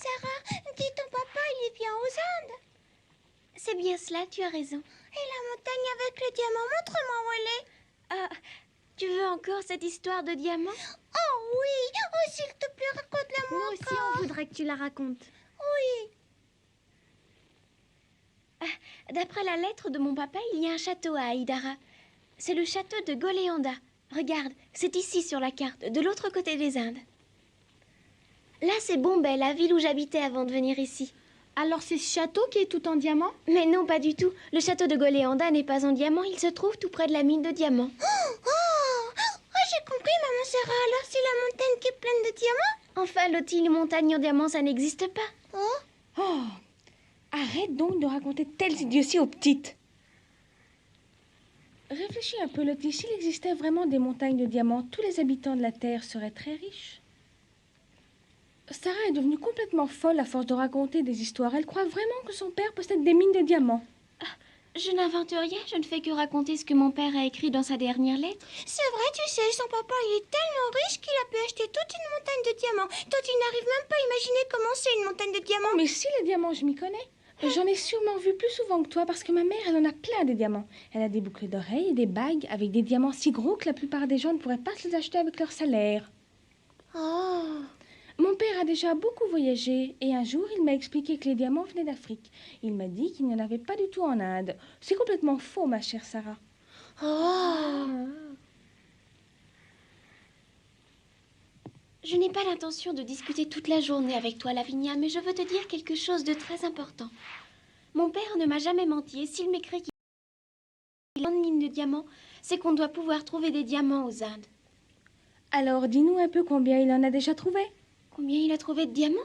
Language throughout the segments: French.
Sarah, dis ton papa, il vient aux Indes. C'est bien cela, tu as raison. Et la montagne avec le diamant, montre-moi où elle est. Ah, tu veux encore cette histoire de diamant? Oh oui, oh s'il te plaît, raconte-la-moi Moi aussi, on voudrait que tu la racontes. Oui. D'après la lettre de mon papa, il y a un château à Aïdara. C'est le château de Goléanda. Regarde, c'est ici sur la carte, de l'autre côté des Indes. Là, c'est Bombay, la ville où j'habitais avant de venir ici. Alors c'est ce château qui est tout en diamant? Mais non, pas du tout. Le château de Goléanda n'est pas en diamant, il se trouve tout près de la mine de diamants. Oh, j'ai compris, maman Sarah. Alors c'est la montagne qui est pleine de diamants? Enfin, Lottie, montagne en diamant, ça n'existe pas. Oh, Oh, arrête donc de raconter telles idioties aux petites. Réfléchis un peu, Lottie. S'il existait vraiment des montagnes de diamants, tous les habitants de la Terre seraient très riches. Sarah est devenue complètement folle à force de raconter des histoires. Elle croit vraiment que son père possède des mines de diamants. Je n'invente rien, je ne fais que raconter ce que mon père a écrit dans sa dernière lettre. c'est vrai, tu sais, son papa, il est tellement riche qu'il a pu acheter toute une montagne de diamants. Toi, tu n'arrives même pas à imaginer comment c'est une montagne de diamants. Mais si, les diamants, je m'y connais. J'en ai sûrement vu plus souvent que toi parce que ma mère, elle en a plein des diamants. Elle a des boucles d'oreilles et des bagues avec des diamants si gros que la plupart des gens ne pourraient pas se les acheter avec leur salaire. Oh. Mon père a déjà beaucoup voyagé et un jour, il m'a expliqué que les diamants venaient d'Afrique. Il m'a dit qu'il n'y en avait pas du tout en Inde. C'est complètement faux, ma chère Sarah. Oh. Je n'ai pas l'intention de discuter toute la journée avec toi, Lavinia, mais je veux te dire quelque chose de très important. Mon père ne m'a jamais menti, et s'il m'écrit qu'il y a une mine de diamants, c'est qu'on doit pouvoir trouver des diamants aux Indes. Alors, dis-nous un peu combien il en a déjà trouvé. Combien il a trouvé de diamants?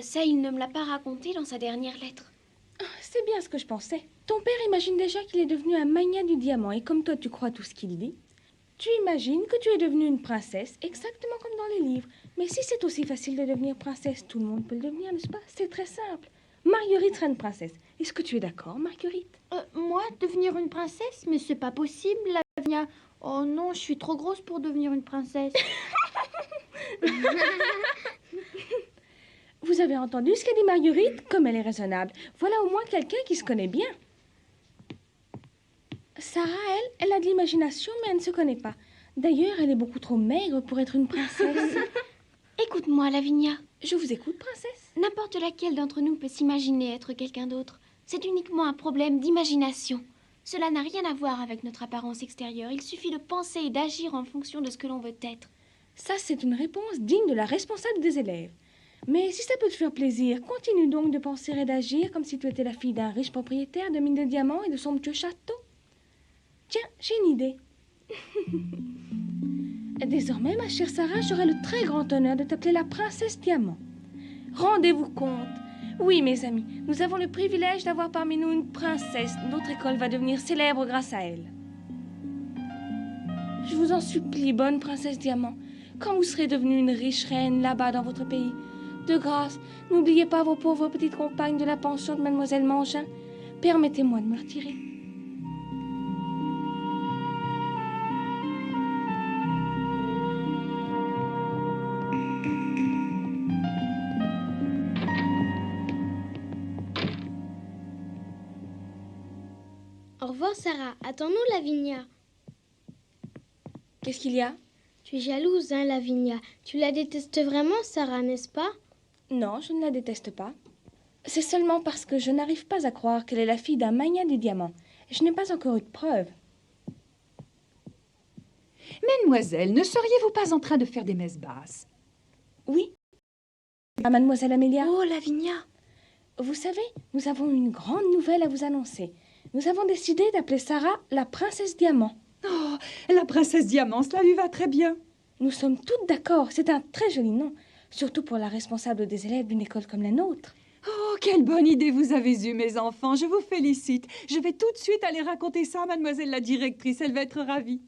Ça, il ne me l'a pas raconté dans sa dernière lettre. C'est bien ce que je pensais. Ton père imagine déjà qu'il est devenu un magnat du diamant et comme toi tu crois tout ce qu'il dit, tu imagines que tu es devenue une princesse exactement comme dans les livres. Mais si c'est aussi facile de devenir princesse, tout le monde peut le devenir, n'est-ce pas? C'est très simple. Marguerite sera une princesse. Est-ce que tu es d'accord, Marguerite? Moi, devenir une princesse? Mais c'est pas possible, Lavinia. Oh non, je suis trop grosse pour devenir une princesse. Vous avez entendu ce qu'a dit Marguerite? Comme elle est raisonnable. Voilà au moins quelqu'un qui se connaît bien. Sarah, elle a de l'imagination, mais elle ne se connaît pas. D'ailleurs, elle est beaucoup trop maigre pour être une princesse. Écoute-moi, Lavinia. Je vous écoute, princesse. N'importe laquelle d'entre nous peut s'imaginer être quelqu'un d'autre. C'est uniquement un problème d'imagination. Cela n'a rien à voir avec notre apparence extérieure. Il suffit de penser et d'agir en fonction de ce que l'on veut être. Ça, c'est une réponse digne de la responsable des élèves. Mais si ça peut te faire plaisir, continue donc de penser et d'agir comme si tu étais la fille d'un riche propriétaire de mines de diamants et de somptueux château. Tiens, j'ai une idée. Désormais, ma chère Sarah, j'aurai le très grand honneur de t'appeler la princesse Diamant. Rendez-vous compte. Oui, mes amis, nous avons le privilège d'avoir parmi nous une princesse. Notre école va devenir célèbre grâce à elle. Je vous en supplie, bonne princesse Diamant, quand vous serez devenue une riche reine là-bas dans votre pays, de grâce, n'oubliez pas vos pauvres petites compagnes de la pension de mademoiselle Mangin. Permettez-moi de me retirer. Au revoir, Sarah. Attends-nous, Lavinia. Qu'est-ce qu'il y a? Tu es jalouse, hein, Lavinia. Tu la détestes vraiment, Sarah, n'est-ce pas? Non, je ne la déteste pas. C'est seulement parce que je n'arrive pas à croire qu'elle est la fille d'un magnat du diamant. Je n'ai pas encore eu de preuves. Mademoiselle, ne seriez-vous pas en train de faire des messes basses? Oui. Ah, mademoiselle Amélia. Oh, Lavinia! Vous savez, nous avons une grande nouvelle à vous annoncer. Nous avons décidé d'appeler Sarah la princesse Diamant. Oh, la princesse Diamant, cela lui va très bien. Nous sommes toutes d'accord, c'est un très joli nom, surtout pour la responsable des élèves d'une école comme la nôtre. Oh, quelle bonne idée vous avez eue, mes enfants. Je vous félicite. Je vais tout de suite aller raconter ça à mademoiselle la directrice. Elle va être ravie.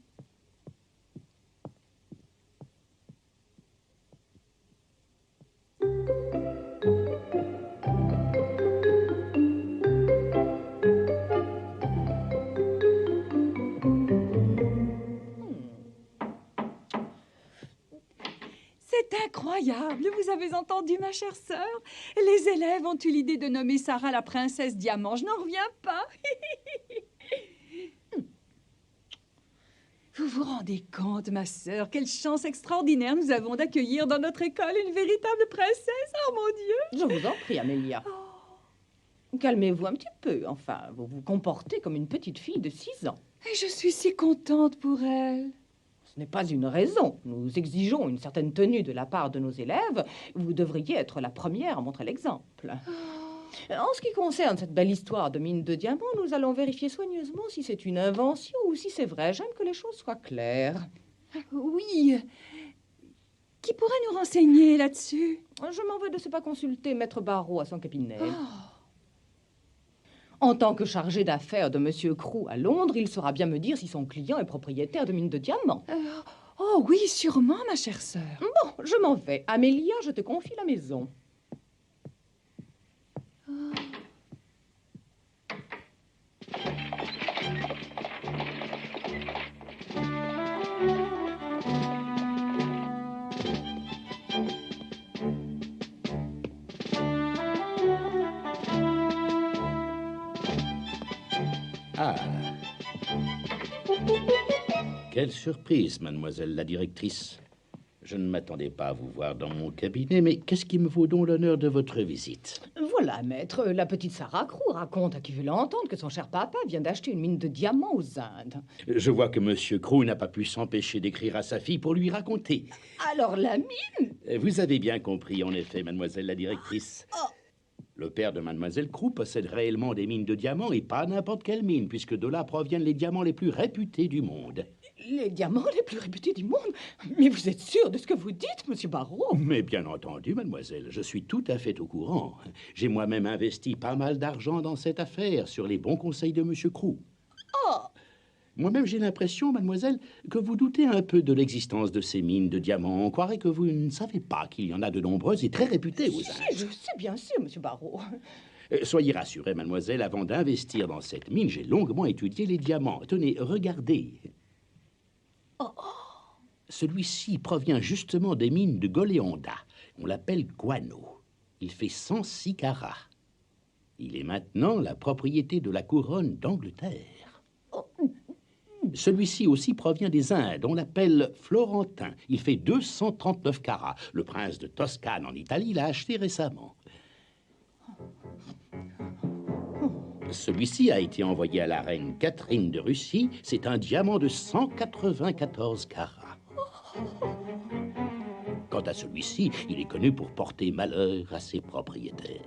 C'est incroyable. Incroyable! Vous avez entendu, ma chère sœur? Les élèves ont eu l'idée de nommer Sarah la princesse diamant. Je n'en reviens pas. Vous vous rendez compte, ma sœur, quelle chance extraordinaire nous avons d'accueillir dans notre école une véritable princesse. Oh, mon Dieu! Je vous en prie, Amélia. Calmez-vous un petit peu. Enfin, vous vous comportez comme une petite fille de 6 ans. Et je suis si contente pour elle. Ce n'est pas une raison. Nous exigeons une certaine tenue de la part de nos élèves. Vous devriez être la première à montrer l'exemple. En ce qui concerne cette belle histoire de mine de diamants, nous allons vérifier soigneusement si c'est une invention ou si c'est vrai. J'aime que les choses soient claires. Oui. Qui pourrait nous renseigner là-dessus? Je m'en veux de ne pas consulter Maître Barreau à son cabinet. En tant que chargé d'affaires de Monsieur Crew à Londres, il saura bien me dire si son client est propriétaire de mine de diamants. Oh oui, sûrement, ma chère sœur. Bon, je m'en vais. Amélia, je te confie la maison. Ah. Quelle surprise, mademoiselle la directrice. Je ne m'attendais pas à vous voir dans mon cabinet, mais qu'est-ce qui me vaut donc l'honneur de votre visite? Voilà, maître, la petite Sarah Crew raconte à qui veut l'entendre que son cher papa vient d'acheter une mine de diamants aux Indes. Je vois que Monsieur Crew n'a pas pu s'empêcher d'écrire à sa fille pour lui raconter. Alors la mine? Vous avez bien compris, en effet, mademoiselle la directrice. Le père de mademoiselle Crew possède réellement des mines de diamants, et pas n'importe quelle mine, puisque de là proviennent les diamants les plus réputés du monde. Les diamants les plus réputés du monde? Mais vous êtes sûr de ce que vous dites, monsieur Barreau? Mais bien entendu, mademoiselle, je suis tout à fait au courant. J'ai moi-même investi pas mal d'argent dans cette affaire, sur les bons conseils de monsieur Crew. Moi-même, j'ai l'impression, mademoiselle, que vous doutez un peu de l'existence de ces mines de diamants. On croirait que vous ne savez pas qu'il y en a de nombreuses et très réputées aux Indes. Je sais bien sûr, monsieur Barreau. Soyez rassurée, mademoiselle, avant d'investir dans cette mine, j'ai longuement étudié les diamants. Tenez, regardez. Celui-ci provient justement des mines de Goléonda. On l'appelle guano. Il fait 106 carats. Il est maintenant la propriété de la couronne d'Angleterre. Celui-ci aussi provient des Indes. On l'appelle Florentin. Il fait 239 carats. Le prince de Toscane en Italie l'a acheté récemment. Celui-ci a été envoyé à la reine Catherine de Russie. C'est un diamant de 194 carats. Quant à celui-ci, il est connu pour porter malheur à ses propriétaires.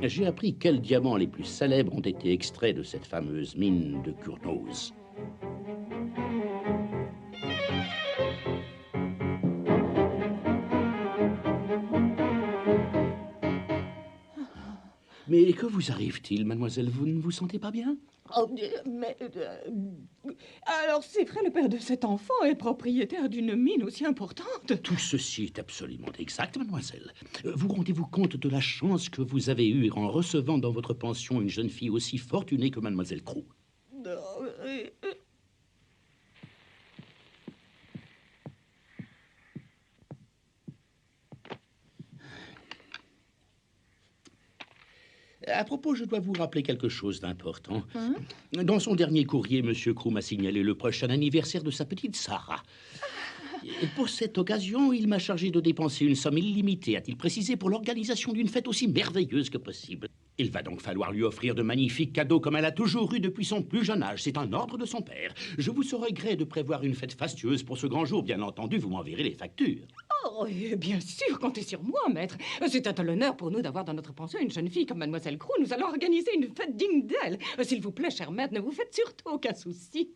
J'ai appris quels diamants les plus célèbres ont été extraits de cette fameuse mine de Kurnoz. Mais que vous arrive-t-il, mademoiselle? Vous ne vous sentez pas bien? Alors c'est vrai, le père de cet enfant est propriétaire d'une mine aussi importante? Tout ceci est absolument exact, mademoiselle. Vous rendez-vous compte de la chance que vous avez eue en recevant dans votre pension une jeune fille aussi fortunée que mademoiselle Crew? À propos, je dois vous rappeler quelque chose d'important. Dans son dernier courrier, Monsieur Crew m'a signalé le prochain anniversaire de sa petite Sarah. Et pour cette occasion, il m'a chargé de dépenser une somme illimitée, a-t-il précisé, pour l'organisation d'une fête aussi merveilleuse que possible. Il va donc falloir lui offrir de magnifiques cadeaux comme elle a toujours eu depuis son plus jeune âge. C'est un ordre de son père. Je vous saurai gré de prévoir une fête fastueuse pour ce grand jour. Bien entendu, vous m'enverrez les factures. Oh, bien sûr, comptez sur moi, maître. C'est un honneur pour nous d'avoir dans notre pension une jeune fille comme mademoiselle Crew. Nous allons organiser une fête digne d'elle. S'il vous plaît, cher maître, ne vous faites surtout aucun souci.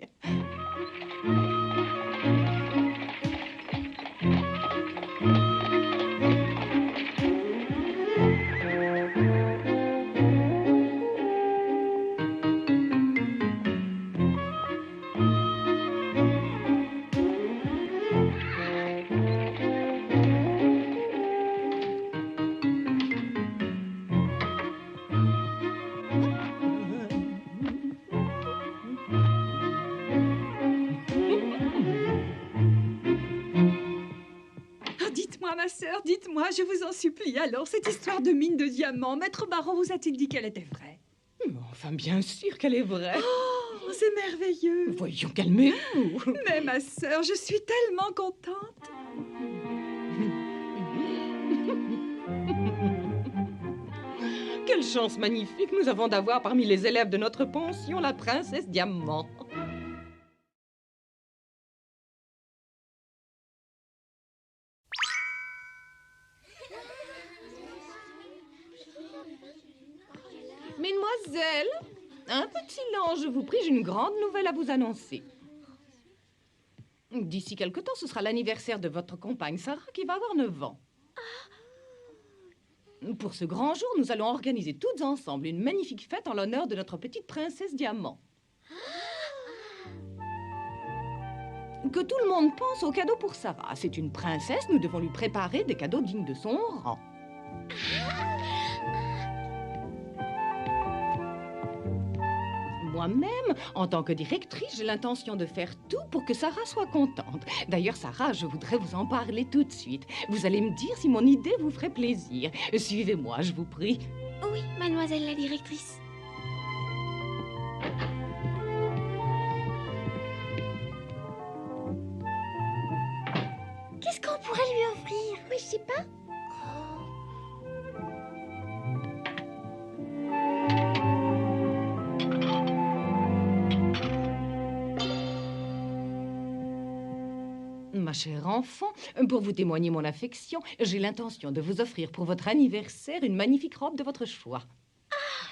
sœur, dites-moi, je vous en supplie, alors, cette histoire de mine de diamants, Maître Baron vous a-t-il dit qu'elle était vraie? Enfin, bien sûr qu'elle est vraie. Oh, c'est merveilleux. Voyons, calmez-vous. Mais ma sœur, je suis tellement contente. Quelle chance magnifique nous avons d'avoir parmi les élèves de notre pension la princesse Diamant. Mesdemoiselles, un peu de silence, je vous prie, j'ai une grande nouvelle à vous annoncer. D'ici quelque temps, ce sera l'anniversaire de votre compagne Sarah qui va avoir 9 ans. Pour ce grand jour, nous allons organiser toutes ensemble une magnifique fête en l'honneur de notre petite princesse Diamant. Que tout le monde pense aux cadeaux pour Sarah. C'est une princesse, nous devons lui préparer des cadeaux dignes de son rang. Moi-même, en tant que directrice, j'ai l'intention de faire tout pour que Sarah soit contente. D'ailleurs, Sarah, je voudrais vous en parler tout de suite. Vous allez me dire si mon idée vous ferait plaisir. Suivez-moi, je vous prie. Oui, mademoiselle la directrice. Qu'est-ce qu'on pourrait lui offrir? Oui, je sais pas. Ma chère enfant, pour vous témoigner mon affection, j'ai l'intention de vous offrir pour votre anniversaire une magnifique robe de votre choix.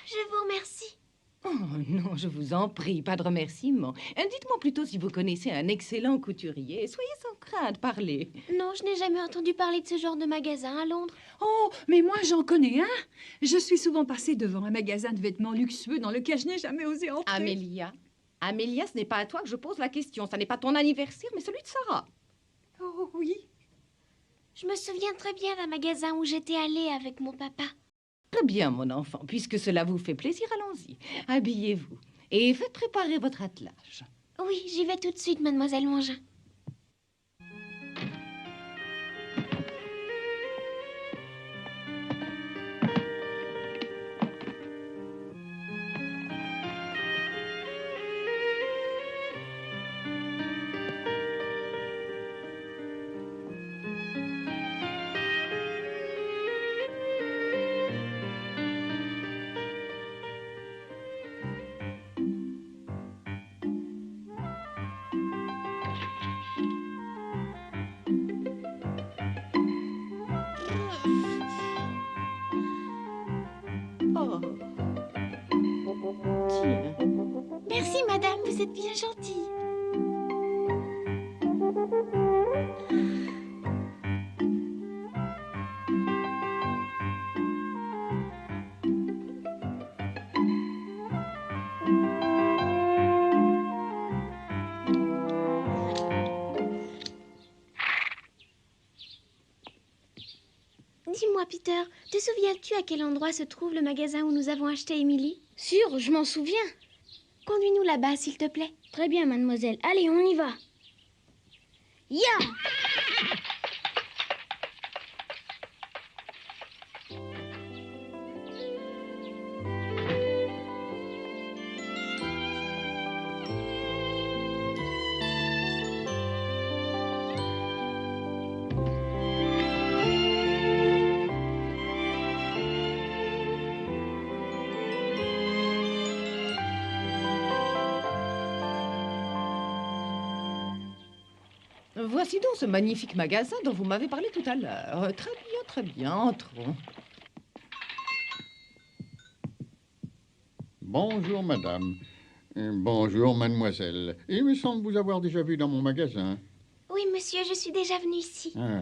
Je vous remercie. Oh non, je vous en prie, pas de remerciements. Dites-moi plutôt si vous connaissez un excellent couturier. Soyez sans crainte, parlez. Non, je n'ai jamais entendu parler de ce genre de magasin à Londres. Oh, mais moi, j'en connais un. Je suis souvent passée devant un magasin de vêtements luxueux dans lequel je n'ai jamais osé entrer. Amélia, ce n'est pas à toi que je pose la question. Ce n'est pas ton anniversaire, mais celui de Sarah. Oh oui. Je me souviens très bien d'un magasin où j'étais allée avec mon papa. Très bien, mon enfant. Puisque cela vous fait plaisir, allons-y. Habillez-vous et faites préparer votre attelage. Oui, j'y vais tout de suite, mademoiselle Mangin. Oh. Tiens. Merci, madame, vous êtes bien gentille. Dis-moi, Peter, te souviens-tu à quel endroit se trouve le magasin où nous avons acheté Émilie? Sûr, je m'en souviens. Conduis-nous là-bas, s'il te plaît. Très bien, mademoiselle. Allez, on y va. Ya! Voici donc ce magnifique magasin dont vous m'avez parlé tout à l'heure. Très bien, entrons. Bonjour, madame. Bonjour, mademoiselle. Il me semble vous avoir déjà vu dans mon magasin. Oui, monsieur, je suis déjà venue ici. Ah.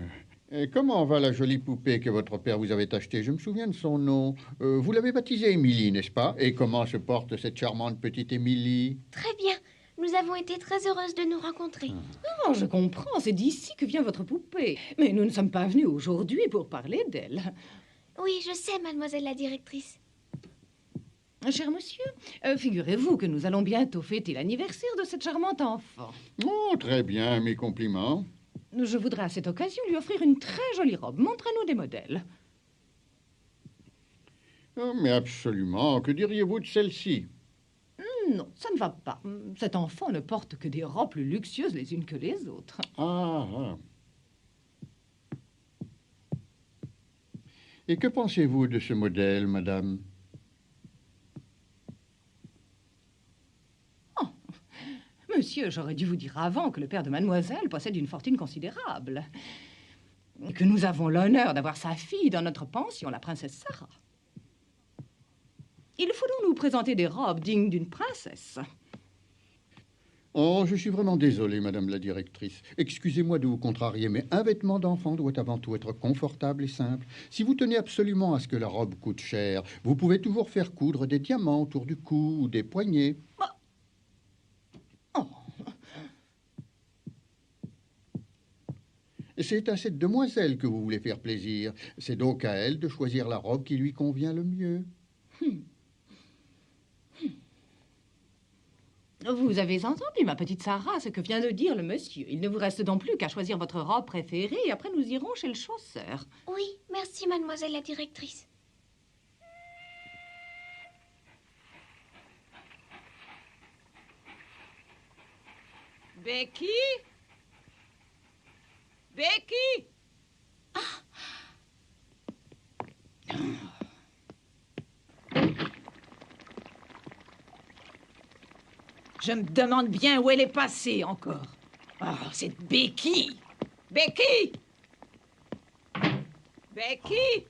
Et comment va la jolie poupée que votre père vous avait achetée? Je me souviens de son nom. Vous l'avez baptisée Émilie, n'est-ce pas? Et comment se porte cette charmante petite Émilie? Très bien. Nous avons été très heureuses de nous rencontrer. Oh, je comprends, c'est d'ici que vient votre poupée. Mais nous ne sommes pas venus aujourd'hui pour parler d'elle. Oui, je sais, mademoiselle la directrice. Cher monsieur, figurez-vous que nous allons bientôt fêter l'anniversaire de cette charmante enfant. Oh, très bien, mes compliments. Je voudrais à cette occasion lui offrir une très jolie robe. Montrez-nous des modèles. Oh, mais absolument. Que diriez-vous de celle-ci? Non, ça ne va pas. Cet enfant ne porte que des robes plus luxueuses les unes que les autres. Ah, ah. Et que pensez-vous de ce modèle, madame? Monsieur, j'aurais dû vous dire avant que le père de mademoiselle possède une fortune considérable. Que nous avons l'honneur d'avoir sa fille dans notre pension, la princesse Sarah. Il faut donc nous présenter des robes dignes d'une princesse. Oh, je suis vraiment désolé, madame la directrice. Excusez-moi de vous contrarier, mais un vêtement d'enfant doit avant tout être confortable et simple. Si vous tenez absolument à ce que la robe coûte cher, vous pouvez toujours faire coudre des diamants autour du cou ou des poignets. C'est à cette demoiselle que vous voulez faire plaisir. C'est donc à elle de choisir la robe qui lui convient le mieux. Vous avez entendu, ma petite Sarah, ce que vient de dire le monsieur. Il ne vous reste donc plus qu'à choisir votre robe préférée et après nous irons chez le chausseur. Oui, merci, mademoiselle la directrice. Becky? Becky? Je me demande bien où elle est passée encore. Oh, cette Becky! Becky! Becky!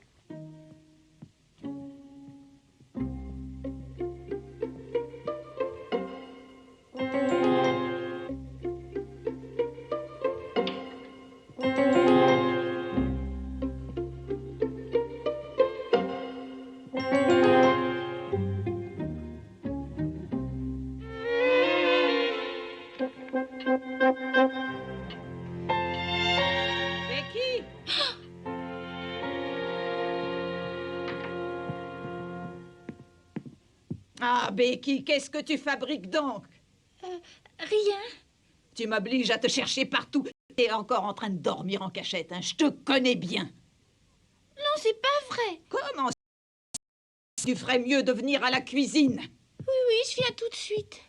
Ah, Becky, qu'est-ce que tu fabriques donc? Rien. Tu m'obliges à te chercher partout. T'es encore en train de dormir en cachette, hein? Je te connais bien. Non, c'est pas vrai. Comment? Tu ferais mieux de venir à la cuisine. Oui, je viens tout de suite.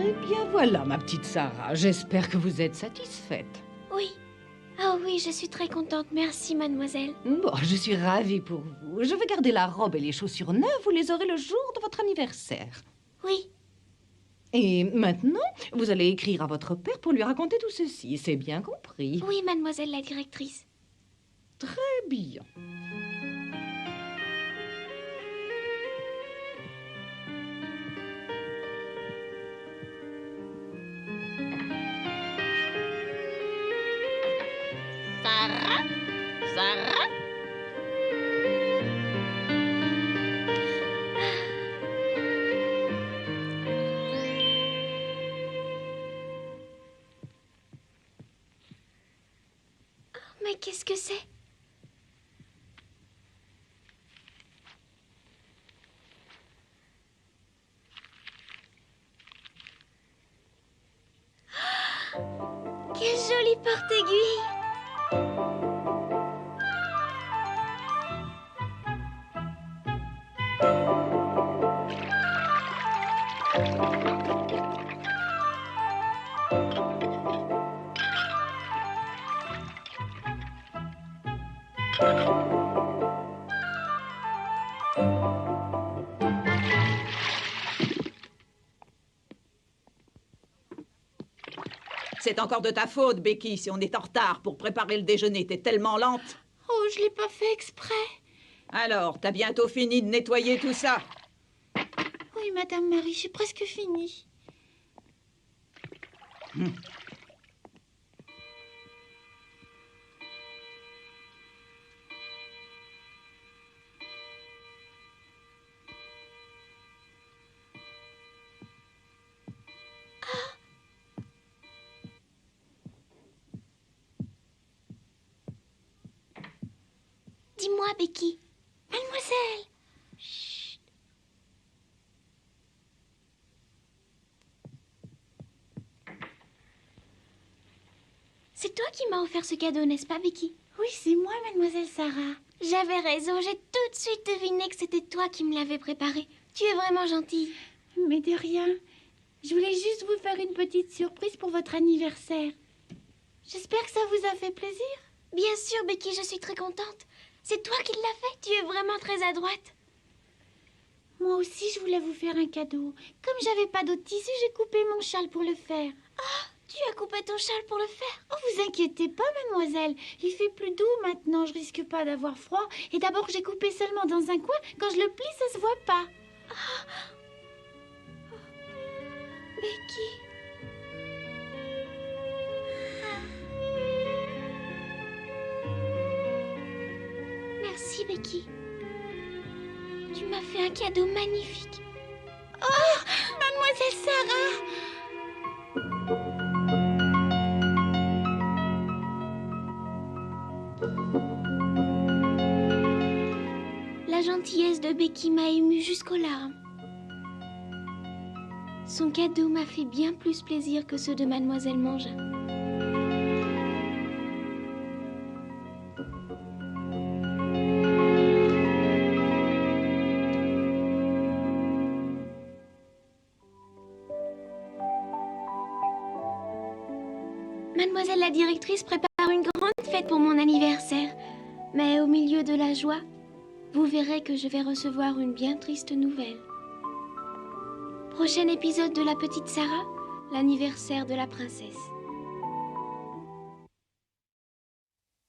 Eh bien voilà, ma petite Sarah. J'espère que vous êtes satisfaite. Oui. Oh oui, je suis très contente. Merci, mademoiselle. Bon, je suis ravie pour vous. Je vais garder la robe et les chaussures neuves. Vous les aurez le jour de votre anniversaire. Oui. Et maintenant, vous allez écrire à votre père pour lui raconter tout ceci. C'est bien compris. Oui, mademoiselle la directrice. Très bien. Sarah? Sarah? Mais qu'est-ce que c'est? Quelle jolie porte-aiguille! C'est encore de ta faute, Becky, si on est en retard pour préparer le déjeuner. T'es tellement lente. Oh, je l'ai pas fait exprès. Alors, t'as bientôt fini de nettoyer tout ça? Oui, Madame Marie, j'ai presque fini. Dis-moi, Becky. Mademoiselle! C'est toi qui m'as offert ce cadeau, n'est-ce pas, Becky? Oui, c'est moi, Mademoiselle Sarah. J'avais raison, j'ai tout de suite deviné que c'était toi qui me l'avais préparé. Tu es vraiment gentille. Mais de rien. Je voulais juste vous faire une petite surprise pour votre anniversaire. J'espère que ça vous a fait plaisir. Bien sûr, Becky, je suis très contente. C'est toi qui l'as fait, tu es vraiment très adroite. Moi aussi, je voulais vous faire un cadeau. Comme j'avais pas d'autre tissu, j'ai coupé mon châle pour le faire. Tu as coupé ton châle pour le faire. Oh, vous inquiétez pas, mademoiselle. Il fait plus doux maintenant, je risque pas d'avoir froid. Et d'abord, j'ai coupé seulement dans un coin. Quand je le plie, ça se voit pas. Becky. Merci, Becky. Tu m'as fait un cadeau magnifique. Mademoiselle Sarah! La gentillesse de Becky m'a émue jusqu'aux larmes. Son cadeau m'a fait bien plus plaisir que ceux de Mademoiselle Mangin. Mademoiselle la directrice prépare une grande fête pour mon anniversaire. Mais au milieu de la joie, vous verrez que je vais recevoir une bien triste nouvelle. Prochain épisode de La Petite Sarah, l'anniversaire de la princesse.